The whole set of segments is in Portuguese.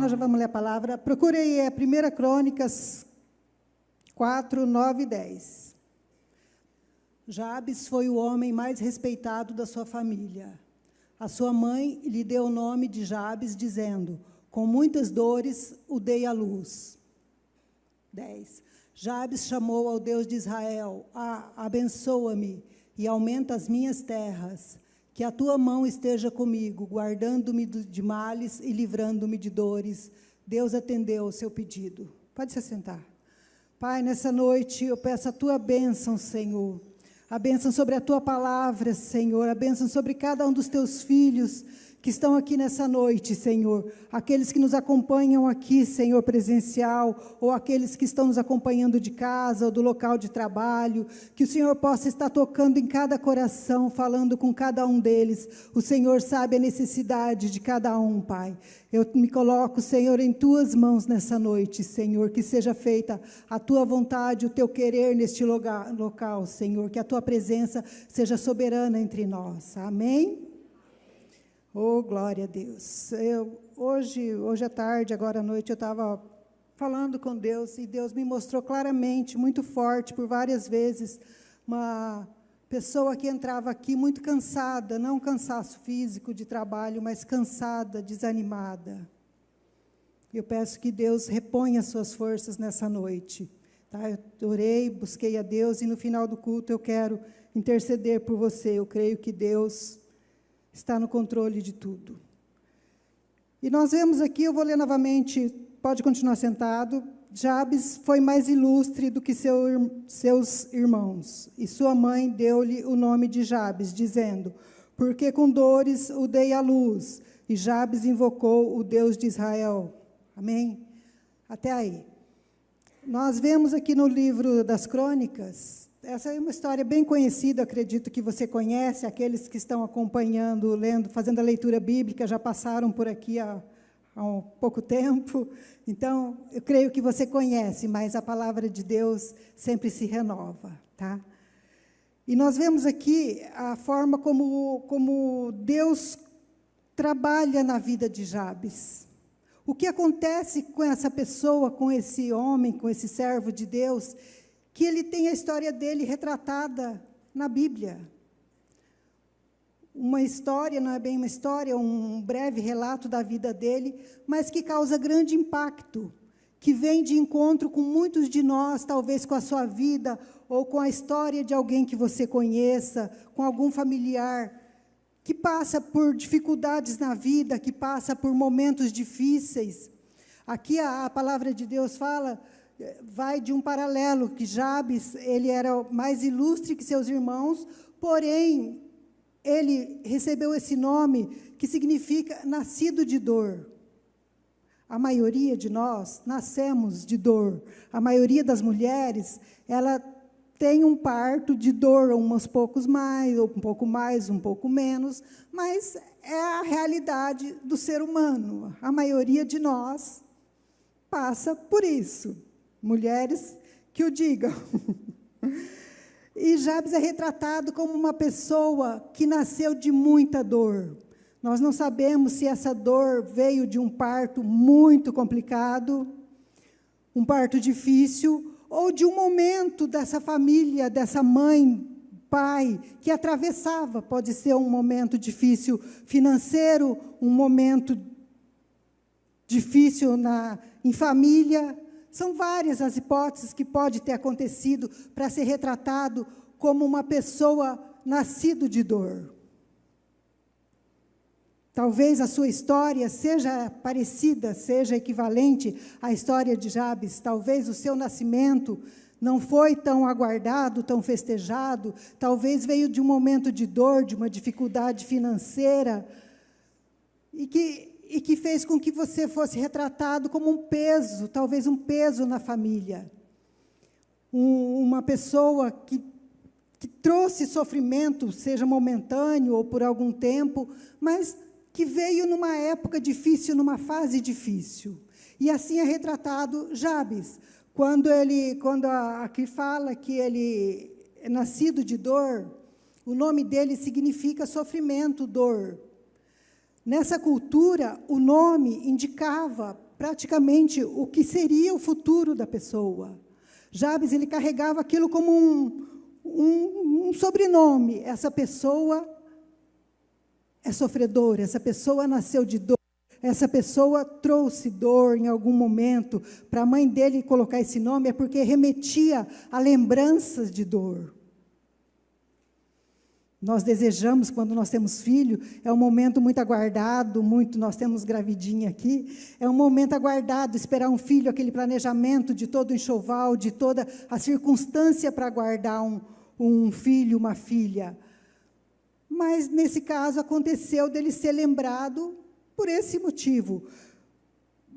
nós já vamos ler a palavra. Procure aí, 1 Crônicas 4, 9 e 10. Jabes foi o homem mais respeitado da sua família. A sua mãe lhe deu o nome de Jabes, dizendo: com muitas dores o dei à luz. 10. Jabes chamou ao Deus de Israel: abençoa-me e aumenta as minhas terras, que a tua mão esteja comigo, guardando-me de males e livrando-me de dores. Deus atendeu o seu pedido. Pode se sentar. Pai, nessa noite eu peço a tua bênção, Senhor. A bênção sobre a tua palavra, Senhor. A bênção sobre cada um dos teus filhos que estão aqui nessa noite, Senhor. Aqueles que nos acompanham aqui, Senhor, presencial, ou aqueles que estão nos acompanhando de casa ou do local de trabalho, que o Senhor possa estar tocando em cada coração, falando com cada um deles. O Senhor sabe a necessidade de cada um, Pai. Eu me coloco, Senhor, em tuas mãos nessa noite, Senhor, que seja feita a tua vontade, o teu querer neste local, Senhor, que a tua presença seja soberana entre nós. Amém? Oh, glória a Deus. Hoje à tarde, agora à noite, eu estava falando com Deus, e Deus me mostrou claramente, muito forte, por várias vezes, uma pessoa que entrava aqui muito cansada, não cansaço físico de trabalho, mas cansada, desanimada. Eu peço que Deus reponha as suas forças nessa noite. Tá? Eu orei, busquei a Deus, e no final do culto eu quero interceder por você. Eu creio que Deus está no controle de tudo. E nós vemos aqui, eu vou ler novamente, pode continuar sentado. Jabes foi mais ilustre do que seus irmãos, e sua mãe deu-lhe o nome de Jabes, dizendo: porque com dores o dei à luz. E Jabes invocou o Deus de Israel. Amém? Até aí. Nós vemos aqui no livro das Crônicas, essa é uma história bem conhecida, acredito que você conhece, aqueles que estão acompanhando, lendo, fazendo a leitura bíblica, já passaram por aqui há um pouco tempo, então, eu creio que você conhece, mas a palavra de Deus sempre se renova, tá? E nós vemos aqui a forma como Deus trabalha na vida de Jabes. O que acontece com essa pessoa, com esse homem, com esse servo de Deus, que ele tem a história dele retratada na Bíblia. Uma história, não é bem uma história, um breve relato da vida dele, mas que causa grande impacto, que vem de encontro com muitos de nós, talvez com a sua vida, ou com a história de alguém que você conheça, com algum familiar, que passa por dificuldades na vida, que passa por momentos difíceis. Aqui a palavra de Deus fala, vai de um paralelo, que Jabes, ele era mais ilustre que seus irmãos, porém, ele recebeu esse nome, que significa nascido de dor. A maioria de nós nascemos de dor. A maioria das mulheres, ela tem um parto de dor, uns poucos mais, ou um pouco mais, um pouco menos, mas é a realidade do ser humano. A maioria de nós passa por isso. Mulheres que o digam. E Jabes é retratado como uma pessoa que nasceu de muita dor. Nós não sabemos se essa dor veio de um parto muito complicado, um parto difícil, ou de um momento dessa família, dessa mãe, pai, que atravessava. Pode ser um momento difícil financeiro, um momento difícil em família. São várias as hipóteses que pode ter acontecido para ser retratado como uma pessoa nascido de dor. Talvez a sua história seja parecida, seja equivalente à história de Jabes. Talvez o seu nascimento não foi tão aguardado, tão festejado. Talvez veio de um momento de dor, de uma dificuldade financeira, e que fez com que você fosse retratado como um peso, talvez um peso na família. Uma pessoa que trouxe sofrimento, seja momentâneo ou por algum tempo, mas que veio numa época difícil, numa fase difícil. E assim é retratado Jabes. Quando aqui fala que ele é nascido de dor, o nome dele significa sofrimento, dor. Nessa cultura, o nome indicava praticamente o que seria o futuro da pessoa. Jabes, ele carregava aquilo como um sobrenome. Essa pessoa é sofredora, essa pessoa nasceu de dor, essa pessoa trouxe dor em algum momento. Para a mãe dele colocar esse nome é porque remetia a lembranças de dor. Nós desejamos, quando nós temos filho, é um momento muito aguardado, nós temos gravidinha aqui, é um momento aguardado, esperar um filho, aquele planejamento de todo o enxoval, de toda a circunstância para aguardar um filho, uma filha. Mas, nesse caso, aconteceu dele ser lembrado por esse motivo.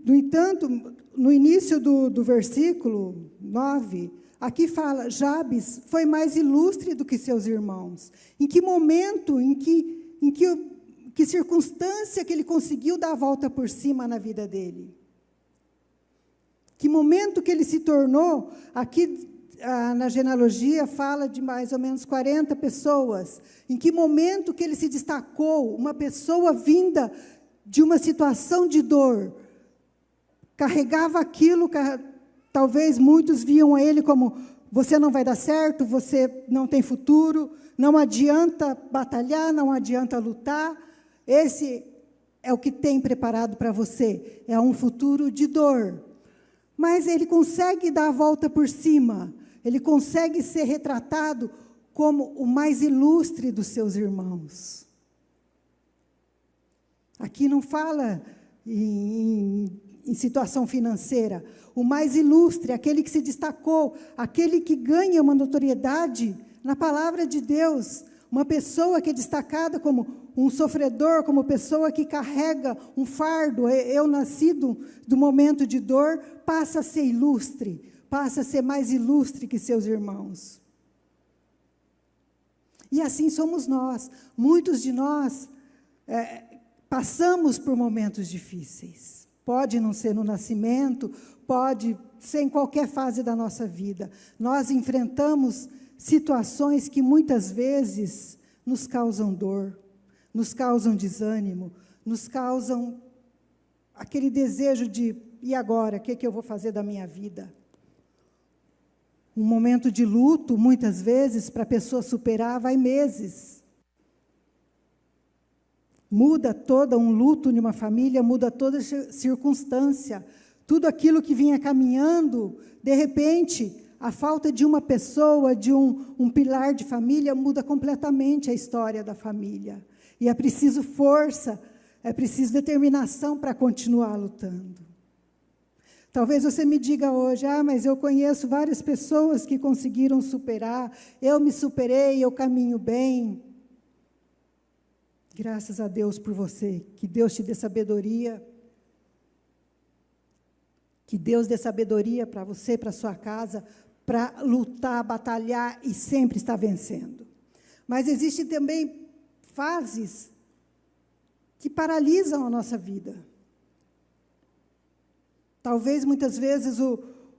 No entanto, no início do versículo 9, aqui fala, Jabes foi mais ilustre do que seus irmãos. Em que momento, em que circunstância que ele conseguiu dar a volta por cima na vida dele? Que momento que ele se tornou, aqui na genealogia fala de mais ou menos 40 pessoas. Em que momento que ele se destacou, uma pessoa vinda de uma situação de dor, carregava aquilo, talvez muitos viam a ele como, você não vai dar certo, você não tem futuro, não adianta batalhar, não adianta lutar, esse é o que tem preparado para você, é um futuro de dor. Mas ele consegue dar a volta por cima, ele consegue ser retratado como o mais ilustre dos seus irmãos. Aqui não fala em situação financeira, o mais ilustre, aquele que se destacou, aquele que ganha uma notoriedade na palavra de Deus, uma pessoa que é destacada como um sofredor, como pessoa que carrega um fardo, eu nascido do momento de dor, passa a ser ilustre, passa a ser mais ilustre que seus irmãos. E assim somos nós, muitos de nós passamos por momentos difíceis. Pode não ser no nascimento, pode ser em qualquer fase da nossa vida. Nós enfrentamos situações que muitas vezes nos causam dor, nos causam desânimo, nos causam aquele desejo de, e agora, o que eu vou fazer da minha vida? Um momento de luto, muitas vezes, para a pessoa superar, vai meses. Muda todo um luto de uma família, muda toda a circunstância. Tudo aquilo que vinha caminhando, de repente, a falta de uma pessoa, de um pilar de família, muda completamente a história da família. E é preciso força, é preciso determinação para continuar lutando. Talvez você me diga hoje, mas eu conheço várias pessoas que conseguiram superar, eu me superei, eu caminho bem. Graças a Deus por você, que Deus te dê sabedoria, que Deus dê sabedoria para você, para a sua casa, para lutar, batalhar e sempre estar vencendo. Mas existem também fases que paralisam a nossa vida. Talvez, muitas vezes,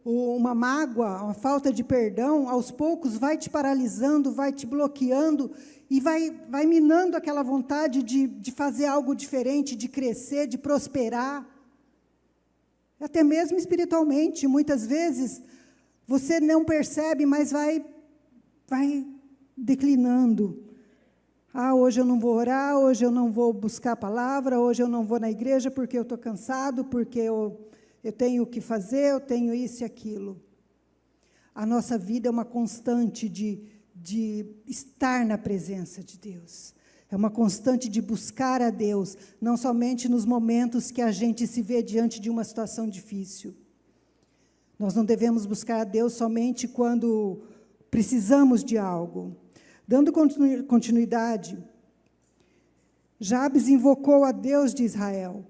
uma mágoa, uma falta de perdão, aos poucos vai te paralisando, vai te bloqueando e vai minando aquela vontade de fazer algo diferente, de crescer, de prosperar. Até mesmo espiritualmente, muitas vezes, você não percebe, mas vai declinando. Hoje eu não vou orar, hoje eu não vou buscar a palavra, hoje eu não vou na igreja porque eu estou cansado, porque eu tenho o que fazer, eu tenho isso e aquilo. A nossa vida é uma constante de estar na presença de Deus. É uma constante de buscar a Deus, não somente nos momentos que a gente se vê diante de uma situação difícil. Nós não devemos buscar a Deus somente quando precisamos de algo. Dando continuidade, Jabes invocou a Deus de Israel.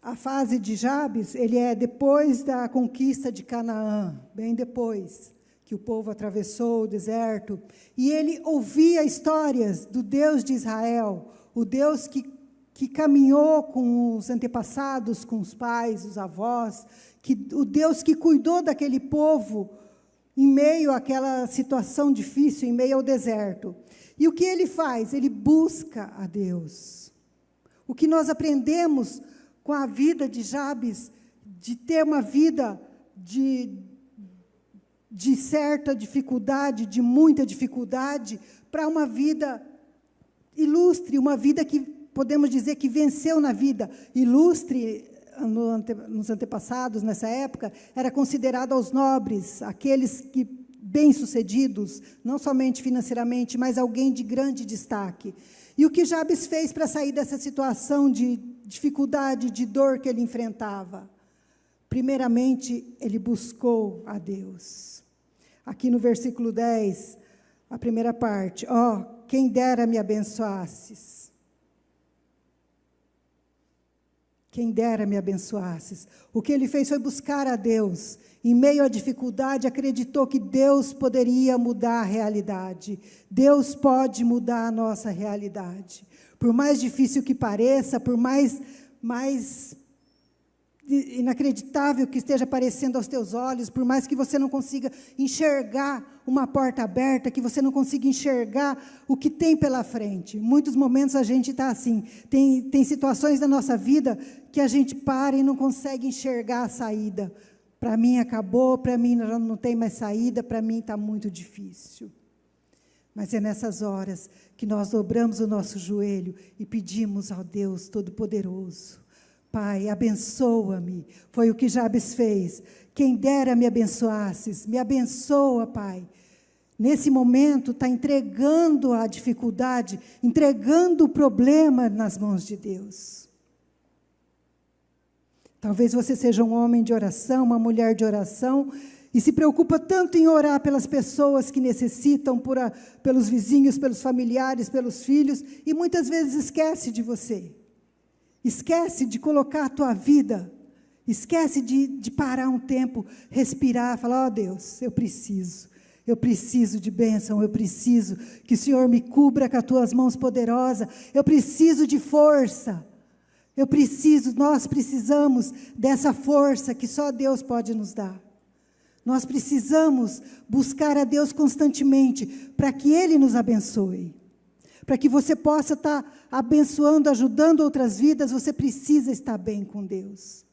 A fase de Jabes, ele é depois da conquista de Canaã, bem depois que o povo atravessou o deserto, e ele ouvia histórias do Deus de Israel, o Deus que caminhou com os antepassados, com os pais, os avós, o Deus que cuidou daquele povo em meio àquela situação difícil, em meio ao deserto. E o que ele faz? Ele busca a Deus. O que nós aprendemos com a vida de Jabes, de ter uma vida de certa dificuldade, de muita dificuldade, para uma vida ilustre, uma vida que podemos dizer que venceu na vida. Ilustre, nos antepassados, nessa época, era considerado aos nobres, aqueles que bem-sucedidos, não somente financeiramente, mas alguém de grande destaque. E o que Jabes fez para sair dessa situação de dificuldade, de dor que ele enfrentava? Primeiramente, ele buscou a Deus. Aqui no versículo 10, a primeira parte, quem dera me abençoasses. Quem dera me abençoasses. O que ele fez foi buscar a Deus. Em meio à dificuldade, acreditou que Deus poderia mudar a realidade. Deus pode mudar a nossa realidade. Por mais difícil que pareça, por mais inacreditável que esteja aparecendo aos teus olhos, por mais que você não consiga enxergar uma porta aberta, que você não consiga enxergar o que tem pela frente. Em muitos momentos a gente está assim, tem situações da nossa vida que a gente para e não consegue enxergar a saída. Para mim acabou, para mim não tem mais saída, para mim está muito difícil. Mas é nessas horas que nós dobramos o nosso joelho e pedimos ao Deus Todo-Poderoso: Pai, abençoa-me. Foi o que Jabes fez. Quem dera me abençoasses. Me abençoa, Pai. Nesse momento, está entregando a dificuldade, entregando o problema nas mãos de Deus. Talvez você seja um homem de oração, uma mulher de oração, e se preocupa tanto em orar pelas pessoas que necessitam, pelos vizinhos, pelos familiares, pelos filhos, e muitas vezes esquece de você. Esquece de colocar a tua vida, esquece de parar um tempo, respirar, falar: Deus, eu preciso de bênção, eu preciso que o Senhor me cubra com as tuas mãos poderosas, eu preciso de força, nós precisamos dessa força que só Deus pode nos dar. Nós precisamos buscar a Deus constantemente, para que Ele nos abençoe. Para que você possa estar abençoando, ajudando outras vidas, você precisa estar bem com Deus.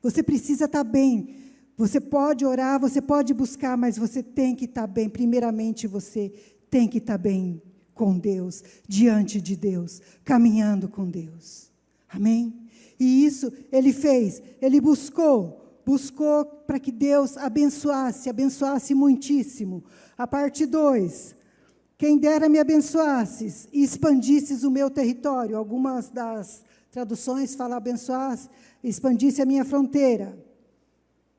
Você precisa estar bem. Você pode orar, você pode buscar, mas você tem que estar bem. Primeiramente, você tem que estar bem com Deus, diante de Deus, caminhando com Deus. Amém? E isso ele fez, ele buscou para que Deus abençoasse muitíssimo. A parte 2... Quem dera me abençoasses e expandisses o meu território. Algumas das traduções falam abençoasse, expandisse a minha fronteira.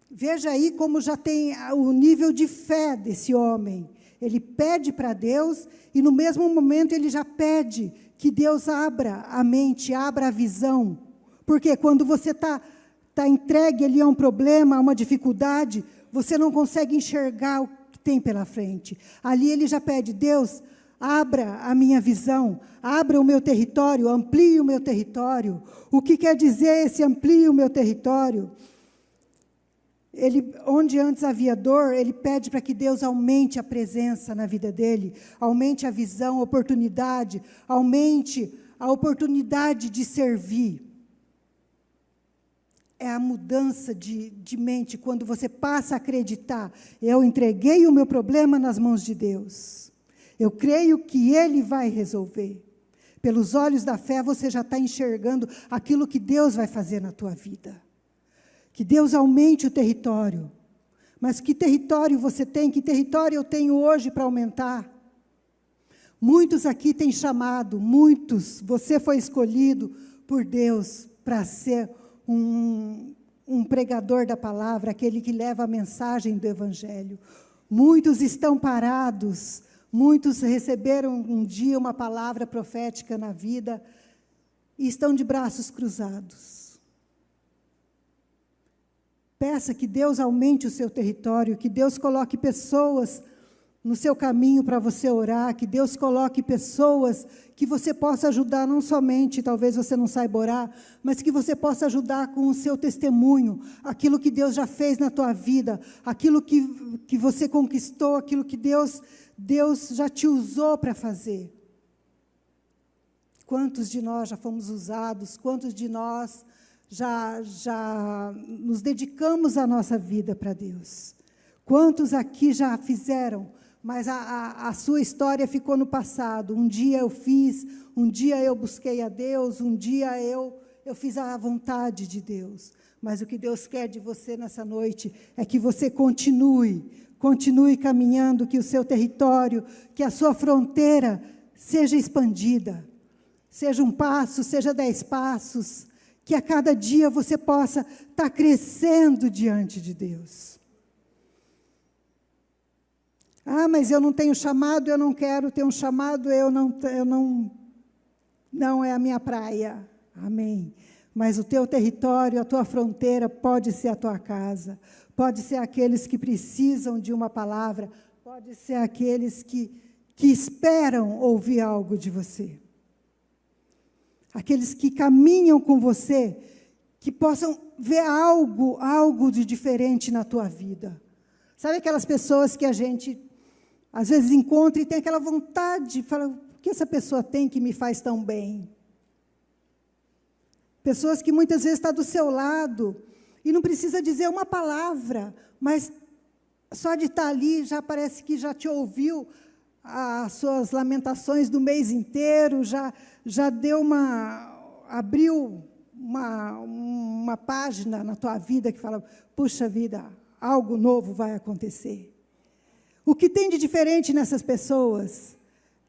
Veja aí como já tem o nível de fé desse homem. Ele pede para Deus e no mesmo momento ele já pede que Deus abra a mente, abra a visão. Porque quando você está entregue ali a um problema, a uma dificuldade, você não consegue enxergar o tem pela frente. Ali ele já pede: Deus, abra a minha visão, abra o meu território, amplie o meu território. O que quer dizer esse amplie o meu território? Onde antes havia dor, ele pede para que Deus aumente a presença na vida dele, aumente a visão, a oportunidade, aumente a oportunidade de servir. É a mudança de mente, quando você passa a acreditar: eu entreguei o meu problema nas mãos de Deus. Eu creio que Ele vai resolver. Pelos olhos da fé, você já está enxergando aquilo que Deus vai fazer na tua vida. Que Deus aumente o território. Mas que território você tem? Que território eu tenho hoje para aumentar? Muitos aqui têm chamado, você foi escolhido por Deus para ser um pregador da palavra, aquele que leva a mensagem do Evangelho. Muitos estão parados, muitos receberam um dia uma palavra profética na vida e estão de braços cruzados. Peça que Deus aumente o seu território, que Deus coloque pessoas no seu caminho para você orar, que Deus coloque pessoas que você possa ajudar, não somente, talvez você não saiba orar, mas que você possa ajudar com o seu testemunho, aquilo que Deus já fez na tua vida, aquilo que você conquistou, aquilo que Deus já te usou para fazer. Quantos de nós já fomos usados? Quantos de nós já nos dedicamos a nossa vida para Deus? Quantos aqui já fizeram, mas a sua história ficou no passado? Um dia eu fiz, um dia eu busquei a Deus, um dia eu fiz a vontade de Deus. Mas o que Deus quer de você nessa noite é que você continue caminhando, que o seu território, que a sua fronteira seja expandida. Seja 1 passo, seja 10 passos, que a cada dia você possa estar crescendo diante de Deus. Ah, mas eu não tenho chamado, eu não quero ter um chamado, não é a minha praia. Amém. Mas o teu território, a tua fronteira pode ser a tua casa, pode ser aqueles que precisam de uma palavra, pode ser aqueles que esperam ouvir algo de você. Aqueles que caminham com você, que possam ver algo de diferente na tua vida. Sabe aquelas pessoas que a gente, às vezes, encontra e tem aquela vontade, fala, o que essa pessoa tem que me faz tão bem? Pessoas que muitas vezes estão do seu lado, e não precisa dizer uma palavra, mas só de estar ali, já parece que já te ouviu as suas lamentações do mês inteiro, já abriu uma página na tua vida que fala, puxa vida, algo novo vai acontecer. O que tem de diferente nessas pessoas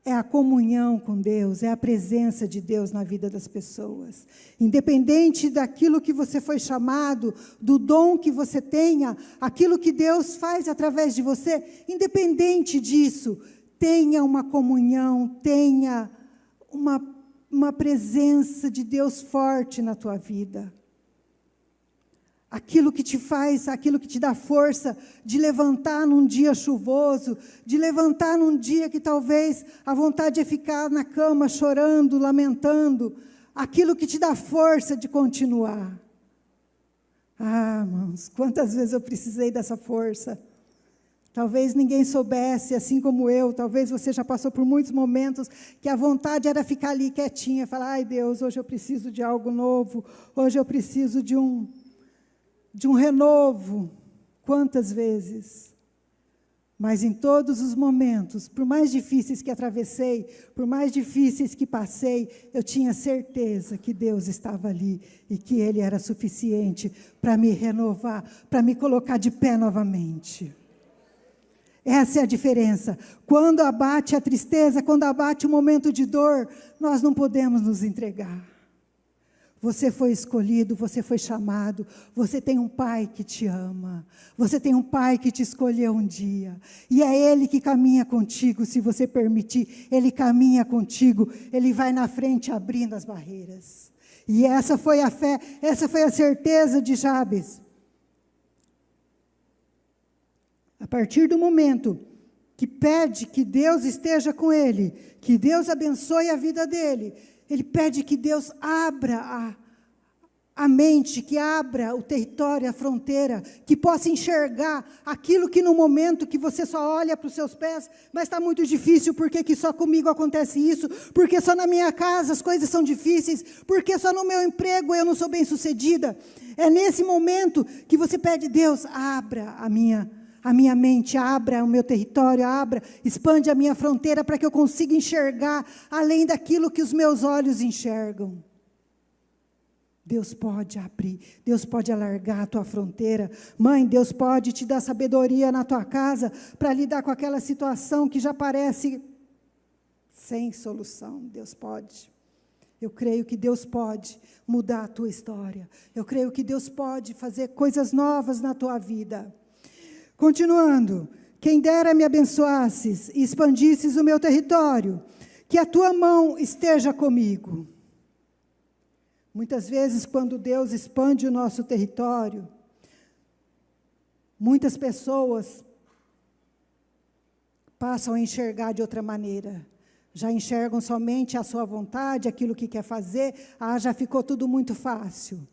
é a comunhão com Deus, é a presença de Deus na vida das pessoas. Independente daquilo que você foi chamado, do dom que você tenha, aquilo que Deus faz através de você, independente disso, tenha uma comunhão, tenha uma presença de Deus forte na tua vida. Aquilo que te faz, aquilo que te dá força de levantar num dia chuvoso, de levantar num dia que talvez a vontade é ficar na cama chorando, lamentando, aquilo que te dá força de continuar. Ah, irmãos, quantas vezes eu precisei dessa força. Talvez ninguém soubesse, assim como eu, talvez você já passou por muitos momentos que a vontade era ficar ali quietinha, falar, ai Deus, hoje eu preciso de algo novo, hoje eu preciso de um renovo. Quantas vezes? Mas em todos os momentos, por mais difíceis que atravessei, por mais difíceis que passei, eu tinha certeza que Deus estava ali e que Ele era suficiente para me renovar, para me colocar de pé novamente. Essa é a diferença. Quando abate a tristeza, quando abate o momento de dor, nós não podemos nos entregar. Você foi escolhido, você foi chamado, você tem um Pai que te ama, você tem um Pai que te escolheu um dia, e é Ele que caminha contigo, se você permitir, Ele caminha contigo, Ele vai na frente abrindo as barreiras. E essa foi a fé, essa foi a certeza de Jabes. A partir do momento que pede que Deus esteja com ele, que Deus abençoe a vida dele, ele pede que Deus abra a mente, que abra o território, a fronteira, que possa enxergar aquilo que no momento que você só olha para os seus pés, mas está muito difícil, porque que só comigo acontece isso, porque só na minha casa as coisas são difíceis, porque só no meu emprego eu não sou bem-sucedida. É nesse momento que você pede, Deus, abra a minha mente, abra o meu território, expande a minha fronteira para que eu consiga enxergar além daquilo que os meus olhos enxergam. Deus pode abrir, Deus pode alargar a tua fronteira. Mãe, Deus pode te dar sabedoria na tua casa para lidar com aquela situação que já parece sem solução. Deus pode. Eu creio que Deus pode mudar a tua história. Eu creio que Deus pode fazer coisas novas na tua vida. Continuando, quem dera me abençoasses e expandisses o meu território, que a tua mão esteja comigo. Muitas vezes, quando Deus expande o nosso território, muitas pessoas passam a enxergar de outra maneira. Já enxergam somente a sua vontade, aquilo que quer fazer, já ficou tudo muito fácil.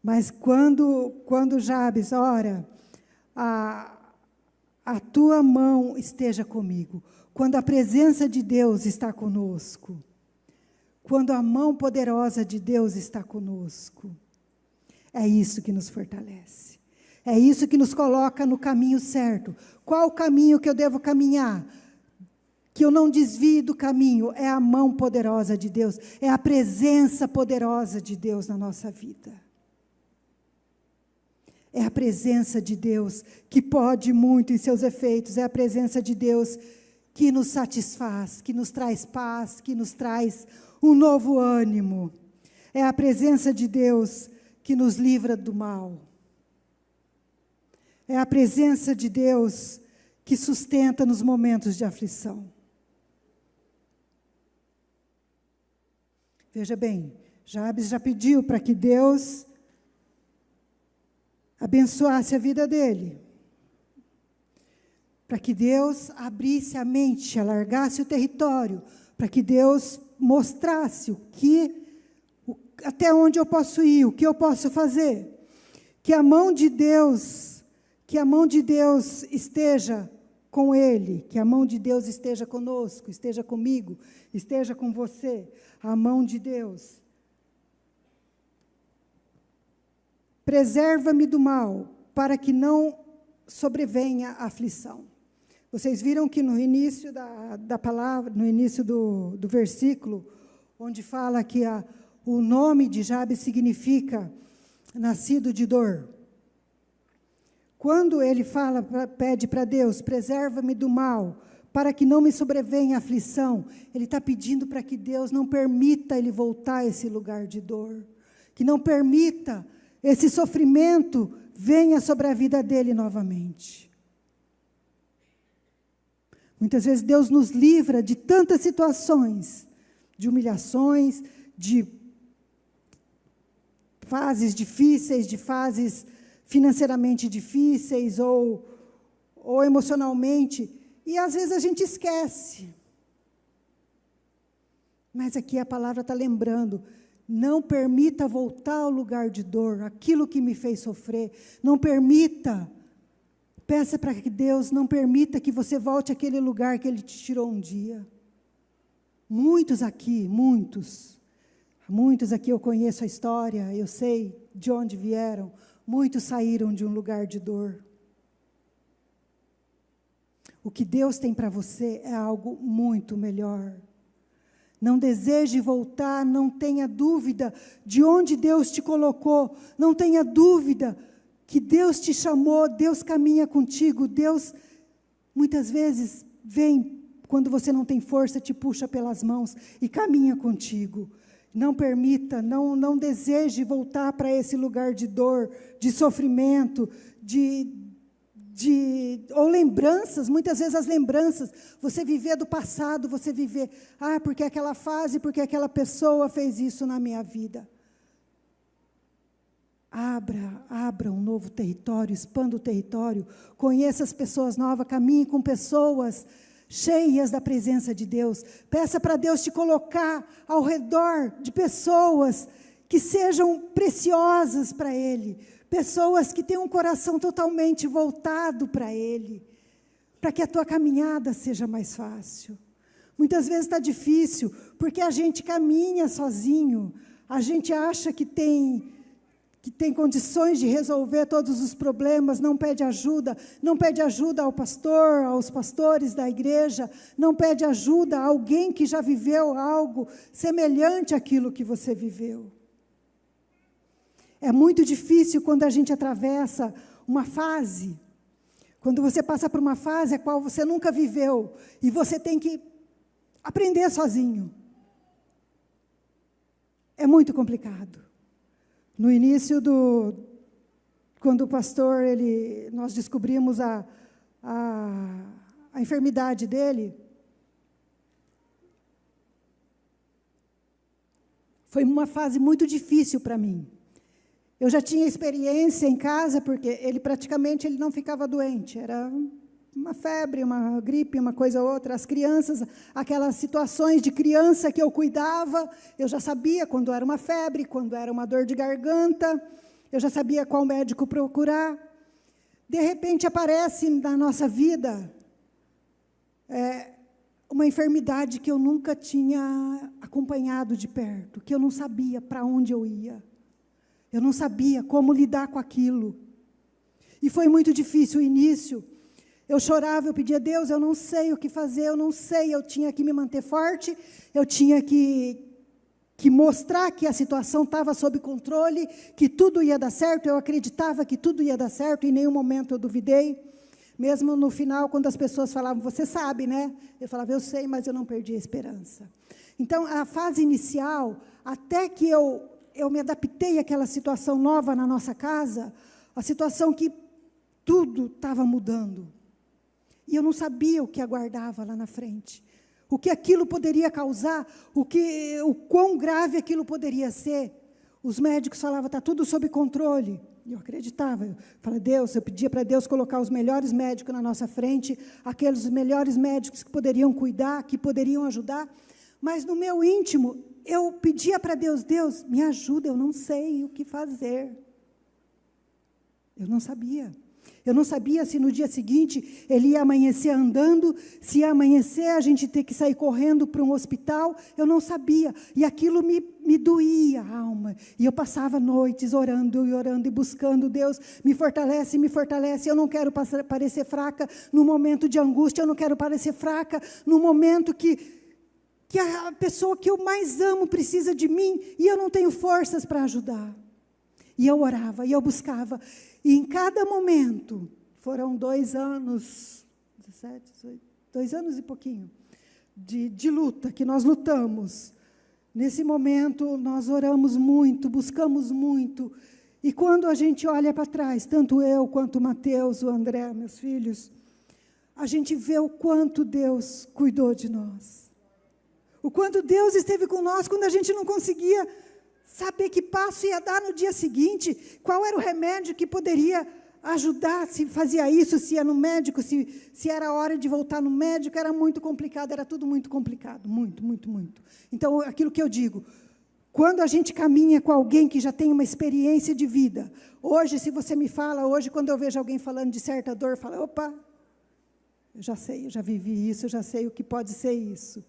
Mas quando Jabes ora, a tua mão esteja comigo, quando a presença de Deus está conosco, quando a mão poderosa de Deus está conosco. É isso que nos fortalece. É isso que nos coloca no caminho certo. Qual o caminho que eu devo caminhar? Que eu não desvie do caminho. É a mão poderosa de Deus. É a presença poderosa de Deus na nossa vida. É a presença de Deus que pode muito em seus efeitos. É a presença de Deus que nos satisfaz, que nos traz paz, que nos traz um novo ânimo. É a presença de Deus que nos livra do mal. É a presença de Deus que sustenta nos momentos de aflição. Veja bem, Jabes já pediu para que Deus abençoasse a vida dele. Para que Deus abrisse a mente, alargasse o território, para que Deus mostrasse até onde eu posso ir, o que eu posso fazer. Que a mão de Deus esteja com ele, que a mão de Deus esteja conosco, esteja comigo, esteja com você. A mão de Deus. Preserva-me do mal, para que não sobrevenha a aflição. Vocês viram que no início da palavra, no início do versículo, onde fala que o nome de Jabes significa nascido de dor. Quando ele pede para Deus, preserva-me do mal, para que não me sobrevenha a aflição, ele está pedindo para que Deus não permita ele voltar a esse lugar de dor, que não permita esse sofrimento venha sobre a vida dele novamente. Muitas vezes Deus nos livra de tantas situações, de humilhações, de fases difíceis, de fases financeiramente difíceis ou emocionalmente, e às vezes a gente esquece. Mas aqui a palavra está lembrando, não permita voltar ao lugar de dor, aquilo que me fez sofrer, não permita, peça para que Deus não permita que você volte àquele lugar que Ele te tirou um dia. Muitos aqui eu conheço a história, eu sei de onde vieram, muitos saíram de um lugar de dor. O que Deus tem para você é algo muito melhor. Não deseje voltar, não tenha dúvida de onde Deus te colocou, não tenha dúvida que Deus te chamou, Deus caminha contigo, Deus muitas vezes vem, quando você não tem força, te puxa pelas mãos e caminha contigo. Não permita, não deseje voltar para esse lugar de dor, de sofrimento, ou lembranças, muitas vezes as lembranças, você viver do passado, você viver, porque aquela fase, porque aquela pessoa fez isso na minha vida. Abra um novo território, expanda o território, conheça as pessoas novas, caminhe com pessoas cheias da presença de Deus. Peça para Deus te colocar ao redor de pessoas que sejam preciosas para Ele, pessoas que tenham um coração totalmente voltado para Ele, para que a tua caminhada seja mais fácil. Muitas vezes está difícil, porque a gente caminha sozinho, a gente acha que tem condições de resolver todos os problemas, não pede ajuda ao pastor, aos pastores da igreja, não pede ajuda a alguém que já viveu algo semelhante àquilo que você viveu. É muito difícil quando a gente atravessa uma fase, quando você passa por uma fase a qual você nunca viveu, e você tem que aprender sozinho. É muito complicado. No início quando o pastor, nós descobrimos a enfermidade dele, foi uma fase muito difícil para mim. Eu já tinha experiência em casa, porque ele não ficava doente, era uma febre, uma gripe, uma coisa ou outra. As crianças, aquelas situações de criança que eu cuidava, eu já sabia quando era uma febre, quando era uma dor de garganta, eu já sabia qual médico procurar. De repente aparece na nossa vida uma enfermidade que eu nunca tinha acompanhado de perto, que eu não sabia para onde eu ia. Eu não sabia como lidar com aquilo. E foi muito difícil o início. Eu chorava, eu pedia a Deus, eu não sei o que fazer, eu não sei, eu tinha que me manter forte, eu tinha que mostrar que a situação estava sob controle, que tudo ia dar certo, eu acreditava que tudo ia dar certo, em nenhum momento eu duvidei. Mesmo no final, quando as pessoas falavam, você sabe, né? Eu falava, eu sei, mas eu não perdi a esperança. Então, a fase inicial, até que eu me adaptei àquela situação nova na nossa casa, a situação que tudo estava mudando. E eu não sabia o que aguardava lá na frente. O que aquilo poderia causar, o quão grave aquilo poderia ser. Os médicos falavam, está tudo sob controle. E eu acreditava. Eu falei, Deus, eu pedia para Deus colocar os melhores médicos na nossa frente, aqueles melhores médicos que poderiam cuidar, que poderiam ajudar. Mas no meu íntimo, eu pedia para Deus, Deus, me ajuda, eu não sei o que fazer. Eu não sabia. Eu não sabia se no dia seguinte ele ia amanhecer andando, se ia amanhecer a gente ter que sair correndo para um hospital, eu não sabia. E aquilo me doía a alma. E eu passava noites orando e buscando, Deus, me fortalece, eu não quero parecer fraca no momento de angústia, eu não quero parecer fraca no momento que a pessoa que eu mais amo precisa de mim e eu não tenho forças para ajudar. E eu orava, e eu buscava. E em cada momento, foram 2 anos, 17, 18, 2 anos e pouquinho, de luta, que nós lutamos. Nesse momento, nós oramos muito, buscamos muito. E quando a gente olha para trás, tanto eu quanto o Mateus, o André, meus filhos, a gente vê o quanto Deus cuidou de nós. O quanto Deus esteve com nós quando a gente não conseguia saber que passo ia dar no dia seguinte, qual era o remédio que poderia ajudar, se fazia isso, se ia no médico, se era hora de voltar no médico, era muito complicado, era tudo muito complicado, muito, muito, muito. Então, aquilo que eu digo, quando a gente caminha com alguém que já tem uma experiência de vida, hoje, se você me fala, hoje, quando eu vejo alguém falando de certa dor, eu falo, opa, eu já sei, eu já vivi isso, eu já sei o que pode ser isso.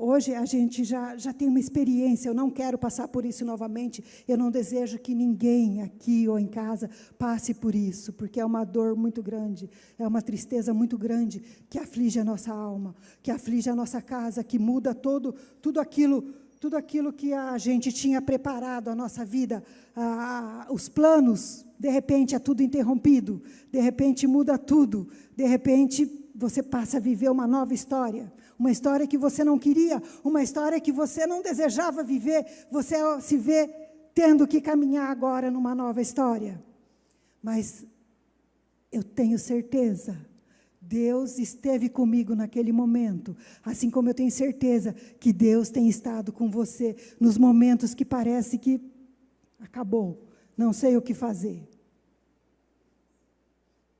Hoje a gente já tem uma experiência, eu não quero passar por isso novamente, eu não desejo que ninguém aqui ou em casa passe por isso, porque é uma dor muito grande, é uma tristeza muito grande, que aflige a nossa alma, que aflige a nossa casa, que muda tudo aquilo que a gente tinha preparado, a nossa vida, os planos, de repente é tudo interrompido, de repente muda tudo, de repente você passa a viver uma nova história, uma história que você não queria, uma história que você não desejava viver, você se vê tendo que caminhar agora numa nova história. Mas eu tenho certeza, Deus esteve comigo naquele momento, assim como eu tenho certeza que Deus tem estado com você nos momentos que parece que acabou, não sei o que fazer.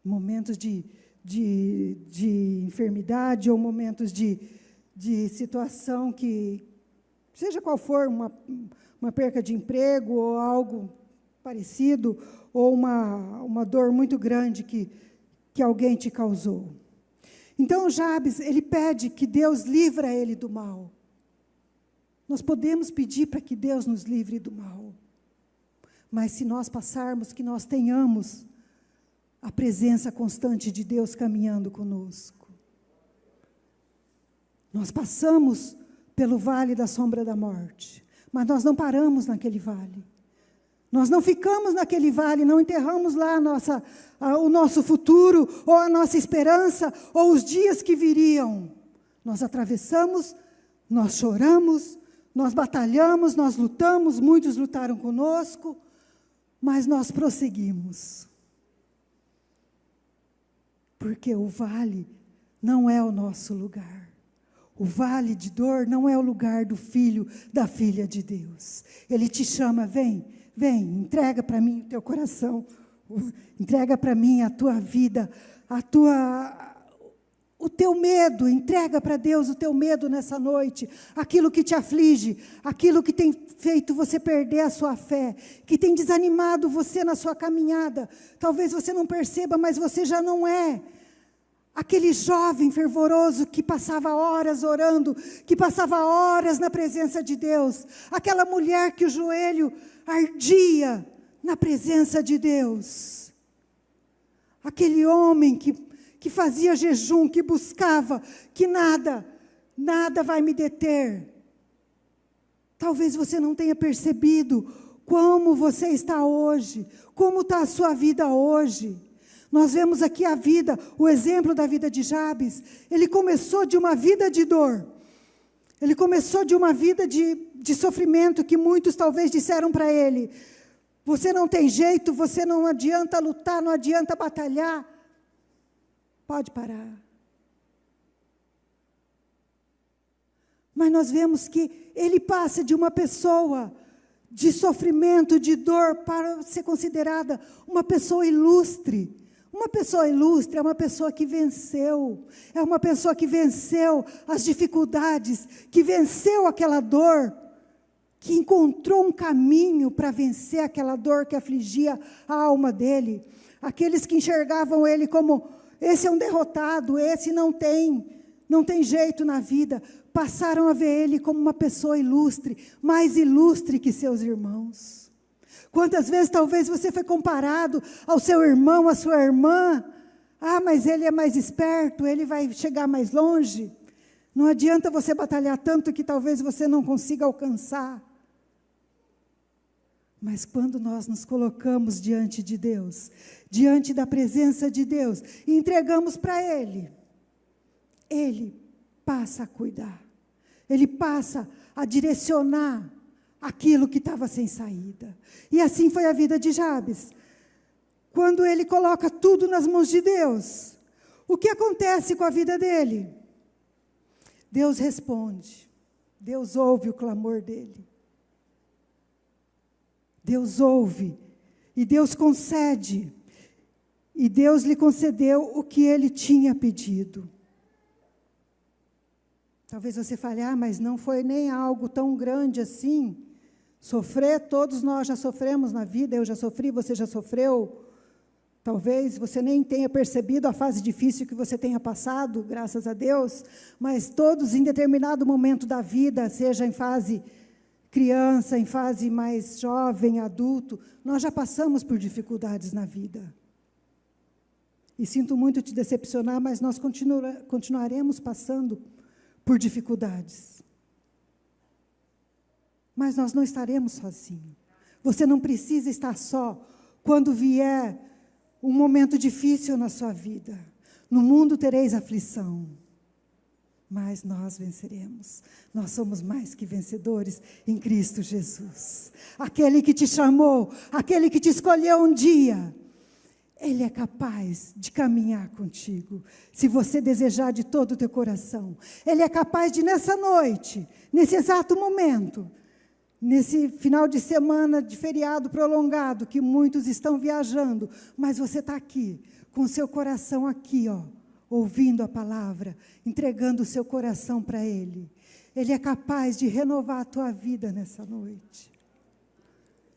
Momentos de enfermidade ou momentos de situação que, seja qual for, uma perca de emprego ou algo parecido, ou uma dor muito grande que alguém te causou. Então, Jabes, ele pede que Deus livra ele do mal. Nós podemos pedir para que Deus nos livre do mal, mas se nós passarmos, que nós tenhamos a presença constante de Deus caminhando conosco. Nós passamos pelo vale da sombra da morte, mas nós não paramos naquele vale. Nós não ficamos naquele vale, não enterramos lá o nosso futuro, ou a nossa esperança, ou os dias que viriam. Nós atravessamos, nós choramos, nós batalhamos, nós lutamos, muitos lutaram conosco, mas nós prosseguimos. Porque o vale não é o nosso lugar. O vale de dor não é o lugar do filho, da filha de Deus. Ele te chama, vem, entrega para mim o teu coração, entrega para mim a tua vida, o teu medo, entrega para Deus o teu medo nessa noite, aquilo que te aflige, aquilo que tem feito você perder a sua fé, que tem desanimado você na sua caminhada. Talvez você não perceba, mas você já não é Aquele jovem fervoroso que passava horas orando, que passava horas na presença de Deus. Aquela mulher que o joelho ardia na presença de Deus. Aquele homem que fazia jejum, que buscava, que nada vai me deter. Talvez você não tenha percebido como você está hoje, como está a sua vida hoje. Nós vemos aqui a vida, o exemplo da vida de Jabes. Ele começou de uma vida de dor. Ele começou de uma vida de sofrimento que muitos talvez disseram para ele: você não tem jeito, você não adianta lutar, não adianta batalhar. Pode parar. Mas nós vemos que ele passa de uma pessoa de sofrimento, de dor, para ser considerada uma pessoa ilustre. Uma pessoa ilustre é uma pessoa que venceu. É uma pessoa que venceu as dificuldades, que venceu aquela dor, que encontrou um caminho para vencer aquela dor que afligia a alma dele. Aqueles que enxergavam ele como: esse é um derrotado, esse não tem jeito na vida, passaram a ver ele como uma pessoa ilustre, mais ilustre que seus irmãos. Quantas vezes talvez você foi comparado ao seu irmão, à sua irmã? Ah, mas ele é mais esperto, ele vai chegar mais longe. Não adianta você batalhar tanto que talvez você não consiga alcançar. Mas quando nós nos colocamos diante de Deus, diante da presença de Deus, e entregamos para Ele, Ele passa a cuidar. Ele passa a direcionar aquilo que estava sem saída. E assim foi a vida de Jabes. Quando ele coloca tudo nas mãos de Deus, o que acontece com a vida dele? Deus responde. Deus ouve o clamor dele. Deus ouve. E Deus concede. E Deus lhe concedeu o que ele tinha pedido. Talvez você fale: ah, mas não foi nem algo tão grande assim. Sofrer, todos nós já sofremos na vida, eu já sofri, você já sofreu. Talvez você nem tenha percebido a fase difícil que você tenha passado, graças a Deus, mas todos em determinado momento da vida, seja em fase criança, em fase mais jovem, adulto, nós já passamos por dificuldades na vida. E sinto muito te decepcionar, mas nós continuaremos passando por dificuldades. Mas nós não estaremos sozinhos. Você não precisa estar só quando vier um momento difícil na sua vida. No mundo tereis aflição, mas nós venceremos. Nós somos mais que vencedores em Cristo Jesus. Aquele que te chamou, aquele que te escolheu um dia, Ele é capaz de caminhar contigo, se você desejar de todo o teu coração. Ele é capaz de, nessa noite, nesse exato momento, nesse final de semana de feriado prolongado, que muitos estão viajando, mas você está aqui, com o seu coração aqui, ouvindo a palavra, entregando o seu coração para Ele. Ele é capaz de renovar a tua vida nessa noite.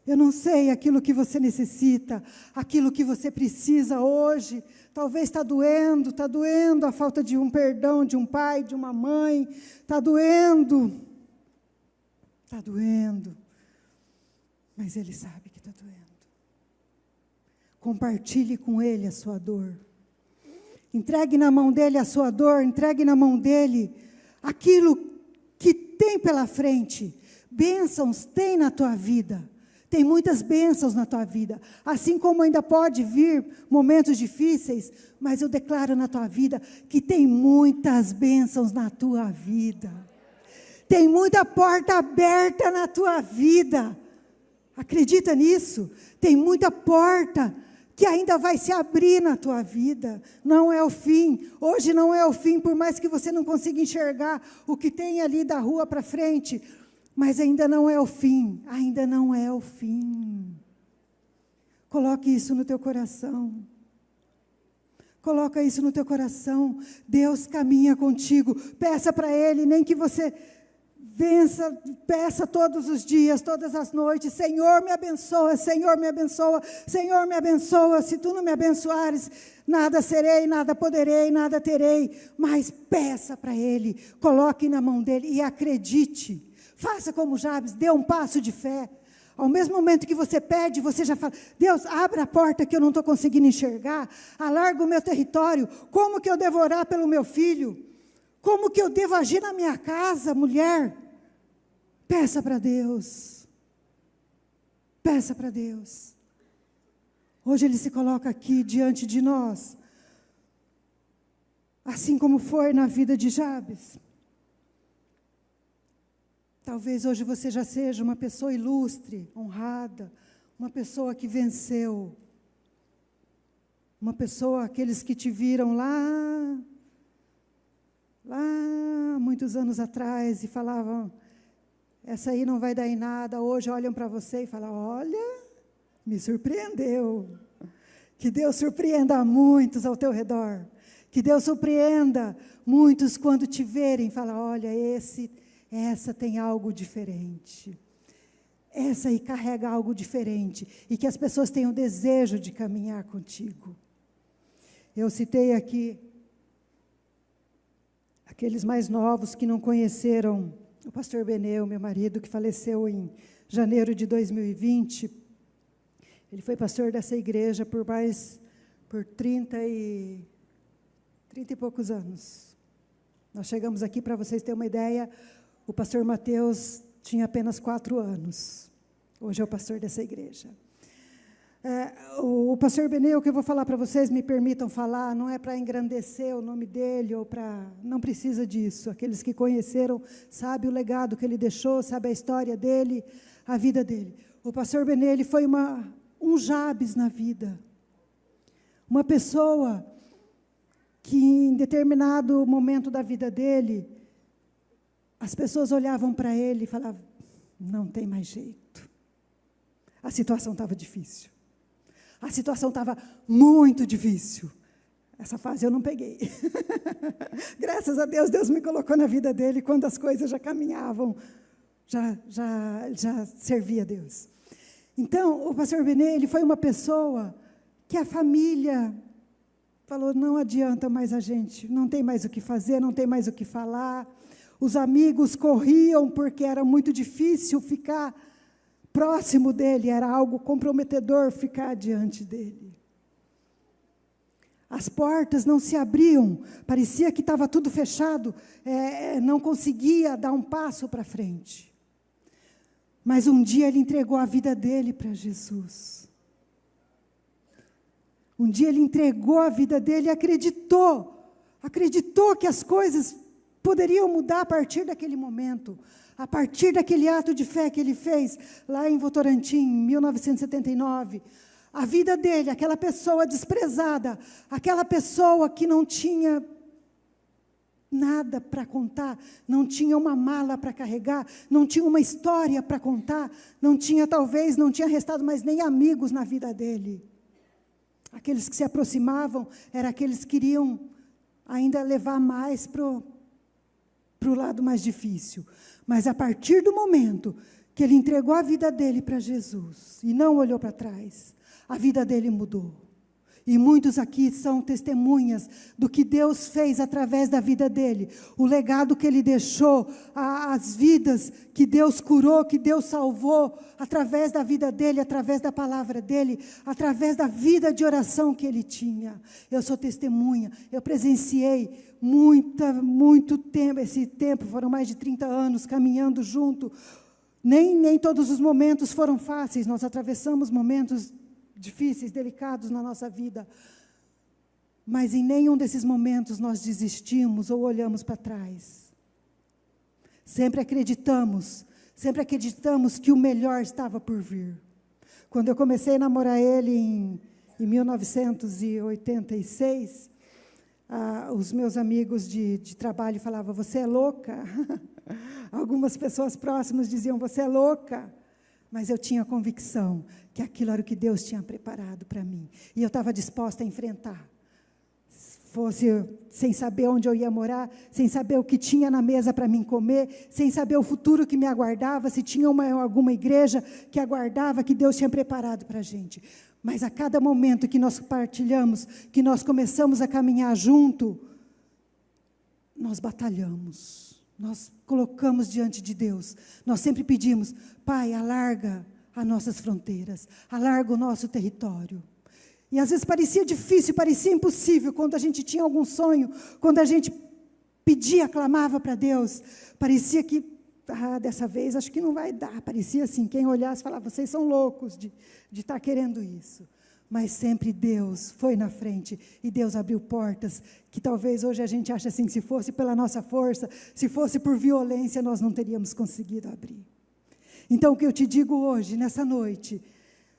Eu não sei aquilo que você necessita, aquilo que você precisa hoje. Talvez está doendo a falta de um perdão de um pai, de uma mãe. Está doendo. Mas Ele sabe que está doendo. Compartilhe com Ele a sua dor. Entregue na mão dEle a sua dor, entregue na mão dEle aquilo que tem pela frente. Bênçãos tem na tua vida. Tem muitas bênçãos na tua vida, assim como ainda pode vir momentos difíceis, mas eu declaro na tua vida que tem muitas bênçãos na tua vida. Tem muita porta aberta na tua vida. Acredita nisso? Tem muita porta que ainda vai se abrir na tua vida. Não é o fim. Hoje não é o fim, por mais que você não consiga enxergar o que tem ali da rua para frente. Mas ainda não é o fim, ainda não é o fim. Coloque isso no teu coração. Coloca isso no teu coração. Deus caminha contigo. Peça para Ele, nem que você Vença, peça todos os dias, todas as noites, Senhor me abençoa, Senhor me abençoa, Senhor me abençoa, se tu não me abençoares, nada serei, nada poderei, nada terei, mas peça para Ele, coloque na mão dEle e acredite, faça como Jabes, dê um passo de fé, ao mesmo momento que você pede, você já fala, Deus, abra a porta que eu não estou conseguindo enxergar, alarga o meu território, como que eu devo orar pelo meu filho? Como que eu devo agir na minha casa, mulher? Peça para Deus. Peça para Deus. Hoje Ele se coloca aqui diante de nós, assim como foi na vida de Jabes. Talvez hoje você já seja uma pessoa ilustre, honrada, uma pessoa que venceu, uma pessoa, aqueles que te viram lá muitos anos atrás e falavam, essa aí não vai dar em nada, hoje olham para você e falam, olha, me surpreendeu. Que Deus surpreenda muitos ao teu redor, que Deus surpreenda muitos quando te verem, falam, olha, essa tem algo diferente, essa aí carrega algo diferente, e que as pessoas tenham desejo de caminhar contigo. Eu citei aqui aqueles mais novos que não conheceram o pastor Benê, meu marido, que faleceu em janeiro de 2020. Ele foi pastor dessa igreja por 30 e poucos anos. Nós chegamos aqui, para vocês terem uma ideia, o pastor Mateus tinha apenas 4 anos. Hoje é o pastor dessa igreja. O pastor Benê, o que eu vou falar para vocês, me permitam falar, não é para engrandecer o nome dele, não precisa disso. Aqueles que conheceram, sabem o legado que ele deixou, sabem a história dele, a vida dele. O pastor Benê, ele foi um Jabes na vida. Uma pessoa que em determinado momento da vida dele, as pessoas olhavam para ele e falavam, não tem mais jeito. A situação estava difícil. A situação estava muito difícil. Essa fase eu não peguei. Graças a Deus, Deus me colocou na vida dele quando as coisas já caminhavam, já servia a Deus. Então, o pastor Benê, ele foi uma pessoa que a família falou, não adianta mais a gente, não tem mais o que fazer, não tem mais o que falar. Os amigos corriam porque era muito difícil ficar próximo dele, era algo comprometedor ficar diante dele. As portas não se abriam, parecia que estava tudo fechado, não conseguia dar um passo para frente. Mas um dia ele entregou a vida dele para Jesus. Um dia ele entregou a vida dele e acreditou que as coisas poderiam mudar a partir daquele momento, a partir daquele ato de fé que ele fez lá em Votorantim, em 1979. A vida dele, aquela pessoa desprezada, aquela pessoa que não tinha nada para contar, não tinha uma mala para carregar, não tinha uma história para contar, não tinha restado mais nem amigos na vida dele. Aqueles que se aproximavam, eram aqueles que queriam ainda levar mais para o lado mais difícil. Mas a partir do momento que ele entregou a vida dele para Jesus, e não olhou para trás, a vida dele mudou. E muitos aqui são testemunhas do que Deus fez através da vida dele, o legado que ele deixou, as vidas que Deus curou, que Deus salvou, através da vida dele, através da palavra dele, através da vida de oração que ele tinha. Eu sou testemunha, eu presenciei muito tempo, esse tempo foram mais de 30 anos caminhando junto, nem todos os momentos foram fáceis, nós atravessamos momentos difíceis, delicados na nossa vida, mas em nenhum desses momentos nós desistimos ou olhamos para trás. Sempre acreditamos que o melhor estava por vir. Quando eu comecei a namorar ele em 1986, os meus amigos de trabalho falavam, você é louca? Algumas pessoas próximas diziam, você é louca? Mas eu tinha convicção que aquilo era o que Deus tinha preparado para mim. E eu estava disposta a enfrentar. fosse sem saber onde eu ia morar, sem saber o que tinha na mesa para mim comer, sem saber o futuro que me aguardava, se tinha alguma igreja que aguardava, que Deus tinha preparado para a gente. Mas a cada momento que nós partilhamos, que nós começamos a caminhar junto, nós batalhamos, nós colocamos diante de Deus, nós sempre pedimos: Pai, alarga as nossas fronteiras, alarga o nosso território. E às vezes parecia difícil, parecia impossível, quando a gente tinha algum sonho, quando a gente pedia, clamava para Deus, parecia que, dessa vez acho que não vai dar, parecia assim, quem olhasse falava: vocês são loucos de estar querendo isso. Mas sempre Deus foi na frente, e Deus abriu portas, que talvez hoje a gente ache assim, que se fosse pela nossa força, se fosse por violência, nós não teríamos conseguido abrir. Então o que eu te digo hoje, nessa noite,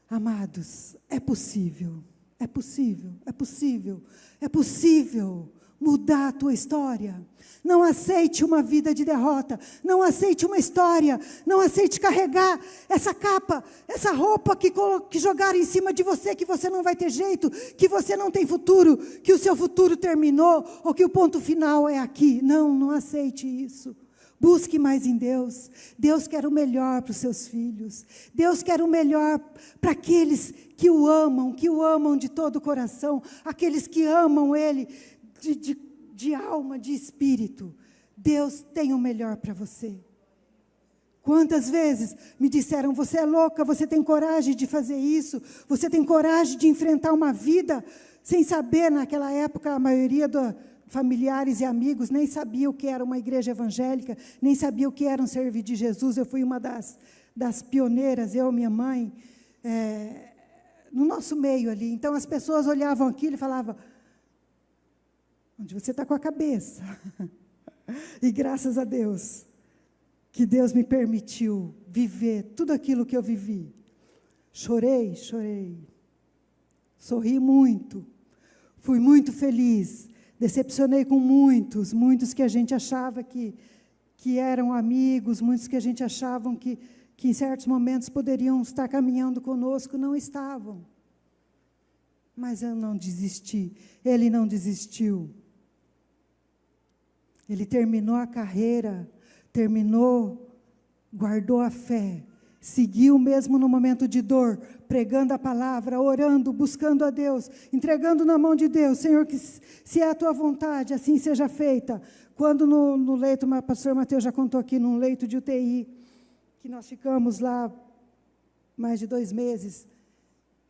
amados, é possível. É possível, é possível, é possível mudar a tua história. Não aceite uma vida de derrota, não aceite uma história, não aceite carregar essa capa, essa roupa que jogaram em cima de você, que você não vai ter jeito, que você não tem futuro, que o seu futuro terminou, ou que o ponto final é aqui. Não aceite isso. Busque mais em Deus. Deus quer o melhor para os seus filhos. Deus quer o melhor para aqueles que o amam de todo o coração, aqueles que amam Ele de alma, de espírito. Deus tem o melhor para você. Quantas vezes me disseram: você é louca, você tem coragem de fazer isso, você tem coragem de enfrentar uma vida, sem saber, naquela época, a maioria familiares e amigos nem sabia o que era uma igreja evangélica, nem sabia o que era um servir de Jesus. Eu fui uma das pioneiras, eu e minha mãe, no nosso meio ali. Então as pessoas olhavam aquilo e falavam: onde você está com a cabeça? E graças a Deus, que Deus me permitiu viver tudo aquilo que eu vivi. Chorei, sorri muito, fui muito feliz. Decepcionei com muitos que a gente achava que eram amigos, muitos que a gente achava que em certos momentos poderiam estar caminhando conosco, não estavam. Mas eu não desisti, ele não desistiu. Ele terminou a carreira, guardou a fé, seguiu mesmo no momento de dor, pregando a palavra, orando, buscando a Deus, entregando na mão de Deus: Senhor, que se é a tua vontade, assim seja feita. Quando no leito, o pastor Mateus já contou aqui, num leito de UTI, que nós ficamos lá mais de 2 meses,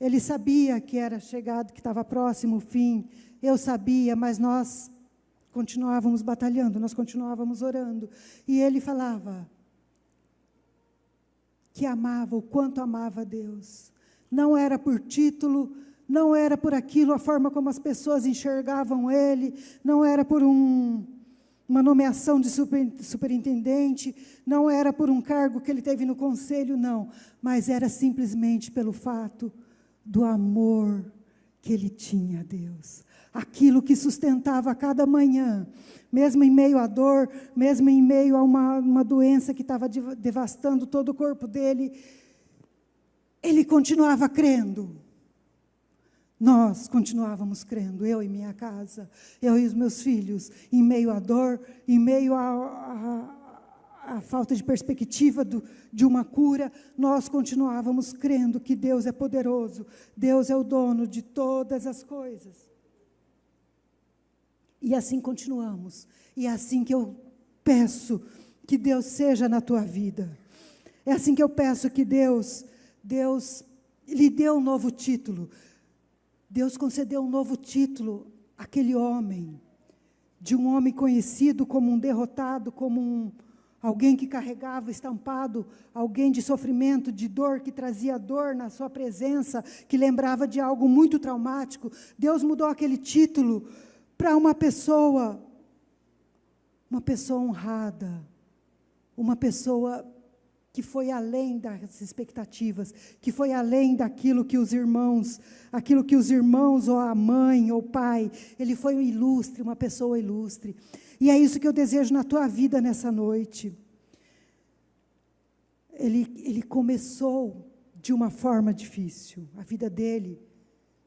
ele sabia que era chegado, que estava próximo o fim, eu sabia, mas nós continuávamos batalhando, nós continuávamos orando, e ele falava que amava, o quanto amava a Deus. Não era por título, não era por aquilo, a forma como as pessoas enxergavam ele, não era por uma nomeação de superintendente, não era por um cargo que ele teve no conselho, não, mas era simplesmente pelo fato do amor que ele tinha a Deus. Aquilo que sustentava a cada manhã, mesmo em meio à dor, mesmo em meio a uma doença que estava devastando todo o corpo dele, ele continuava crendo. Nós continuávamos crendo, eu e minha casa, eu e os meus filhos, em meio à dor, em meio à falta de perspectiva de uma cura, nós continuávamos crendo que Deus é poderoso, Deus é o dono de todas as coisas. E assim continuamos. E é assim que eu peço que Deus seja na tua vida. É assim que eu peço que Deus lhe dê um novo título. Deus concedeu um novo título àquele homem, de um homem conhecido como um derrotado, como alguém que carregava estampado, alguém de sofrimento, de dor, que trazia dor na sua presença, que lembrava de algo muito traumático. Deus mudou aquele título para uma pessoa honrada, uma pessoa que foi além das expectativas, que foi além daquilo que os irmãos, ou a mãe, ou o pai, ele foi um ilustre, uma pessoa ilustre. E é isso que eu desejo na tua vida nessa noite. Ele começou de uma forma difícil, a vida dele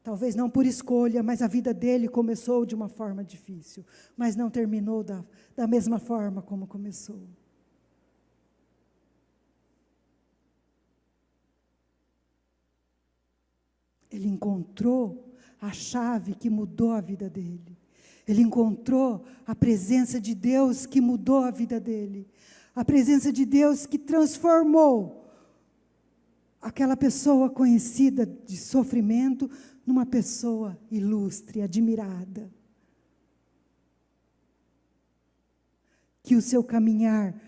Talvez não por escolha, mas a vida dele começou de uma forma difícil, mas não terminou da mesma forma como começou. Ele encontrou a chave que mudou a vida dele. Ele encontrou a presença de Deus que mudou a vida dele. A presença de Deus que transformou aquela pessoa conhecida de sofrimento numa pessoa ilustre, admirada. Que o seu caminhar,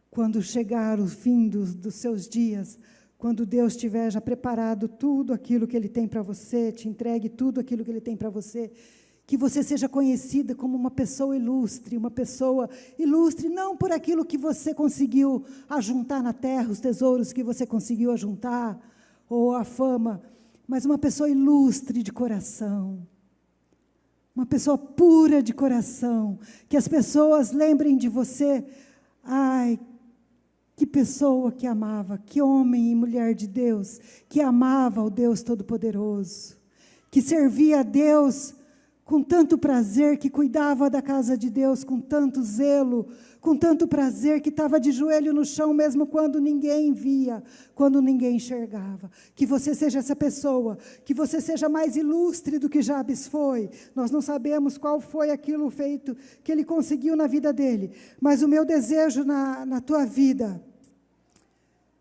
quando chegar o fim dos seus dias, quando Deus tiver já preparado tudo aquilo que Ele tem para você, te entregue tudo aquilo que Ele tem para você, que você seja conhecida como uma pessoa ilustre não por aquilo que você conseguiu ajuntar na terra, os tesouros que você conseguiu ajuntar, ou a fama, mas uma pessoa ilustre de coração, uma pessoa pura de coração, que as pessoas lembrem de você, ai, que pessoa que amava, que homem e mulher de Deus, que amava o Deus Todo-Poderoso, que servia a Deus com tanto prazer, que cuidava da casa de Deus com tanto zelo, com tanto prazer, que estava de joelho no chão mesmo quando ninguém via, quando ninguém enxergava. Que você seja essa pessoa, que você seja mais ilustre do que Jabes foi. Nós não sabemos qual foi aquilo feito que ele conseguiu na vida dele, mas o meu desejo na tua vida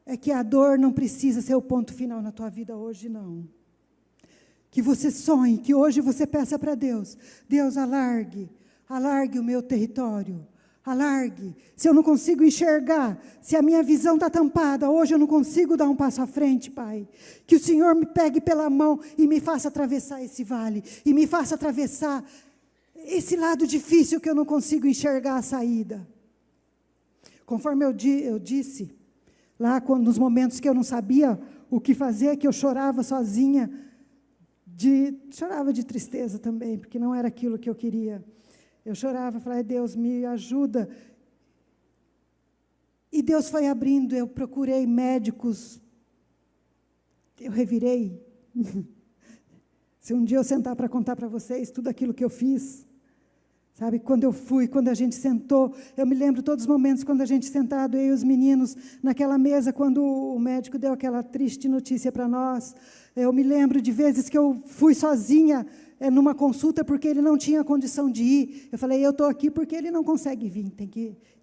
é que a dor não precisa ser o ponto final na tua vida hoje, não. Que você sonhe, que hoje você peça para Deus, Deus, alargue o meu território, alargue. Se eu não consigo enxergar, se a minha visão está tampada, hoje eu não consigo dar um passo à frente, Pai. Que o Senhor me pegue pela mão e me faça atravessar esse vale, e me faça atravessar esse lado difícil que eu não consigo enxergar a saída. Conforme eu disse, lá nos momentos que eu não sabia o que fazer, que eu chorava sozinha, chorava de tristeza também, porque não era aquilo que eu queria. Eu chorava, falava, Deus, me ajuda. E Deus foi abrindo, eu procurei médicos, eu revirei. Se um dia eu sentar para contar para vocês tudo aquilo que eu fiz, sabe, quando a gente sentou, eu me lembro todos os momentos quando a gente sentado, eu e os meninos, naquela mesa, quando o médico deu aquela triste notícia para nós. Eu me lembro de vezes que eu fui sozinha numa consulta porque ele não tinha condição de ir. Eu falei, eu estou aqui porque ele não consegue vir.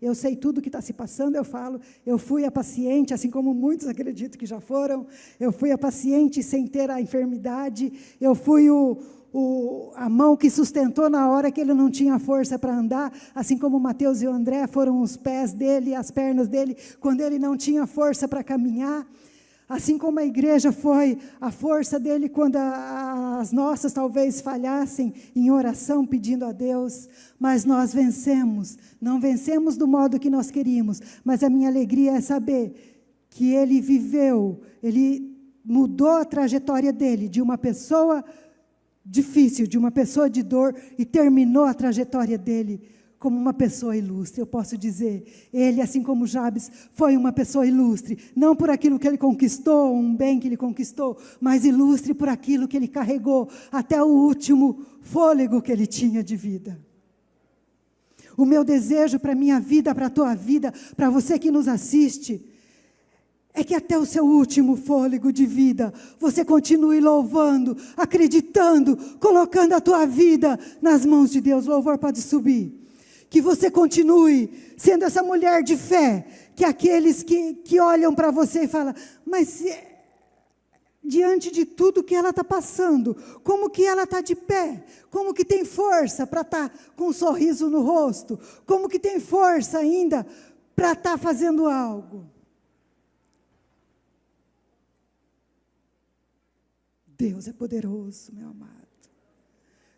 Eu sei tudo o que está se passando, eu falo. Eu fui a paciente, assim como muitos acredito que já foram. Eu fui a paciente sem ter a enfermidade. Eu fui a mão que sustentou na hora que ele não tinha força para andar, assim como o Mateus e o André foram os pés dele, as pernas dele, quando ele não tinha força para caminhar. Assim como a igreja foi a força dele quando as nossas talvez falhassem em oração pedindo a Deus, mas nós vencemos, não vencemos do modo que nós queríamos, mas a minha alegria é saber que ele viveu, ele mudou a trajetória dele de uma pessoa difícil, de uma pessoa de dor, e terminou a trajetória dele como uma pessoa ilustre. Eu posso dizer, ele, assim como Jabes, foi uma pessoa ilustre, não por aquilo que ele conquistou, um bem que ele conquistou, mas ilustre por aquilo que ele carregou até o último fôlego que ele tinha de vida. O meu desejo para a minha vida, para a tua vida, para você que nos assiste, é que até o seu último fôlego de vida, você continue louvando, acreditando, colocando a tua vida nas mãos de Deus. O louvor pode subir. Que você continue sendo essa mulher de fé, que aqueles que olham para você e falam, mas diante de tudo que ela está passando, como que ela está de pé, como que tem força para estar com um sorriso no rosto, como que tem força ainda para estar fazendo algo. Deus é poderoso, meu amado.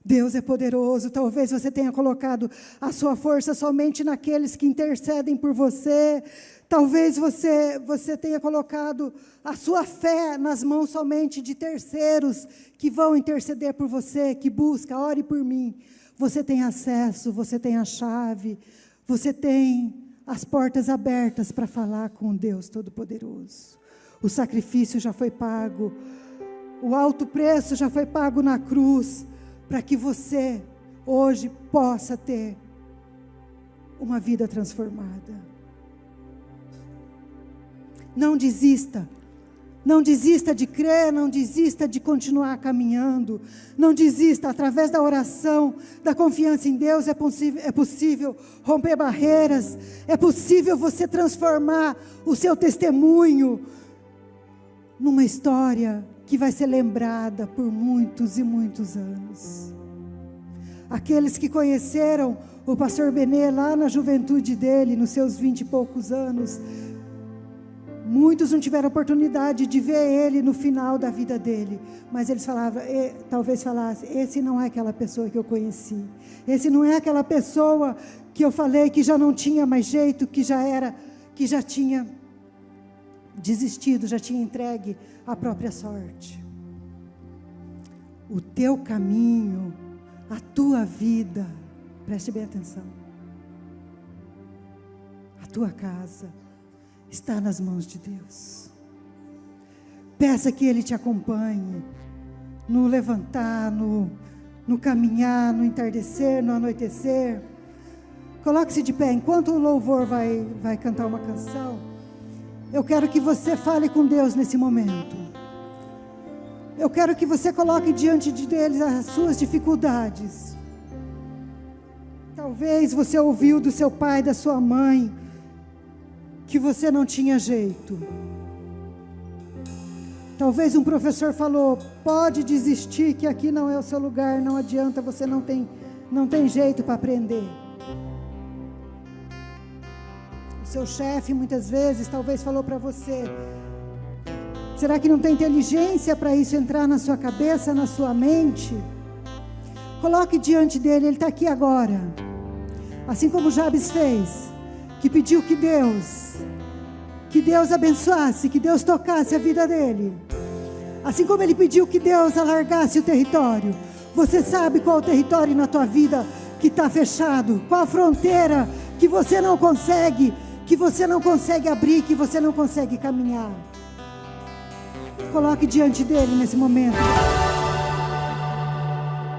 Deus é poderoso. Talvez você tenha colocado a sua força somente naqueles que intercedem por você. Talvez você tenha colocado a sua fé nas mãos somente de terceiros que vão interceder por você, que busca, ore por mim. Você tem acesso, você tem a chave, você tem as portas abertas para falar com Deus Todo-Poderoso. O sacrifício já foi pago. O alto preço já foi pago na cruz para que você hoje possa ter uma vida transformada. Não desista. Não desista de crer, não desista de continuar caminhando. Não desista, através da oração, da confiança em Deus, é possível romper barreiras. É possível você transformar o seu testemunho numa história que vai ser lembrada por muitos e muitos anos. Aqueles que conheceram o pastor Benê lá na juventude dele, nos seus 20 e poucos anos, muitos não tiveram oportunidade de ver ele no final da vida dele, mas eles falavam, talvez falassem, esse não é aquela pessoa que eu conheci, esse não é aquela pessoa que eu falei que já não tinha mais jeito, que já tinha desistido, já tinha entregue a própria sorte. O teu caminho, a tua vida, preste bem atenção, a tua casa está nas mãos de Deus. Peça que Ele te acompanhe no levantar, no caminhar, no entardecer, no anoitecer. Coloque-se de pé. Enquanto o louvor vai cantar uma canção, eu quero que você fale com Deus nesse momento. Eu quero que você coloque diante de Deus as suas dificuldades. Talvez você ouviu do seu pai, da sua mãe, que você não tinha jeito. Talvez um professor falou, pode desistir, que aqui não é o seu lugar, não adianta, você não tem jeito para aprender. O seu chefe muitas vezes talvez falou para você, será que não tem inteligência para isso entrar na sua cabeça, na sua mente? Coloque diante dele, ele está aqui agora. Assim como Jabes fez, que pediu que Deus abençoasse, que Deus tocasse a vida dele. Assim como ele pediu que Deus alargasse o território. Você sabe qual o território na tua vida que está fechado? Qual a fronteira que você não consegue abrir, que você não consegue caminhar? Coloque diante dele nesse momento.